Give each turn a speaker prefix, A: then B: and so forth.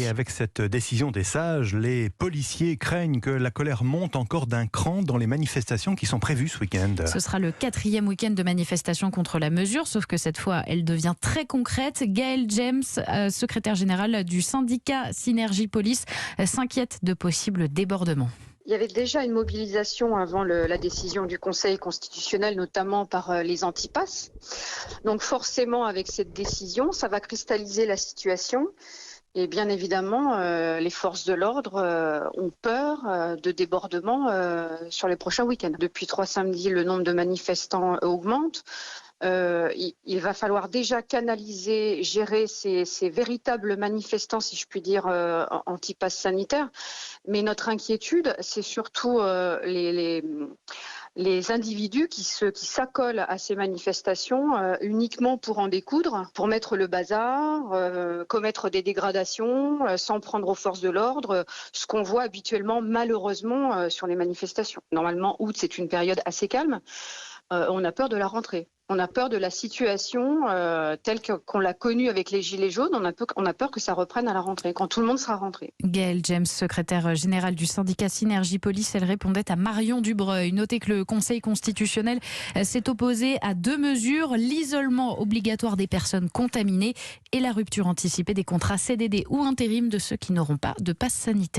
A: Et avec cette décision des sages, les policiers craignent que la colère monte encore d'un cran dans les manifestations qui sont prévues ce week-end.
B: Ce sera le 4e week-end de manifestation contre la mesure, sauf que cette fois, elle devient très concrète. Gaël James, secrétaire général du syndicat Synergie Police, s'inquiète de possibles débordements.
C: Il y avait déjà une mobilisation avant la décision du Conseil constitutionnel, notamment par les antipasses. Donc forcément, avec cette décision, ça va cristalliser la situation. Et bien évidemment, les forces de l'ordre ont peur de débordements sur les prochains week-ends. Depuis 3 samedis, le nombre de manifestants augmente. Il va falloir déjà canaliser, gérer ces véritables manifestants, si je puis dire, anti-pass sanitaire. Mais notre inquiétude, c'est surtout les individus qui s'accolent à ces manifestations uniquement pour en découdre, pour mettre le bazar, commettre des dégradations, s'en prendre aux forces de l'ordre, ce qu'on voit habituellement malheureusement sur les manifestations. Normalement, août, c'est une période assez calme. On a peur de la rentrée. On a peur de la situation telle qu'on l'a connue avec les Gilets jaunes. On a peur que ça reprenne à la rentrée, quand tout le monde sera rentré.
B: Gaël James, secrétaire générale du syndicat Synergie Police, elle répondait à Marion Dubreuil. Notez que le Conseil constitutionnel s'est opposé à 2 mesures, l'isolement obligatoire des personnes contaminées et la rupture anticipée des contrats CDD ou intérim de ceux qui n'auront pas de passe sanitaire.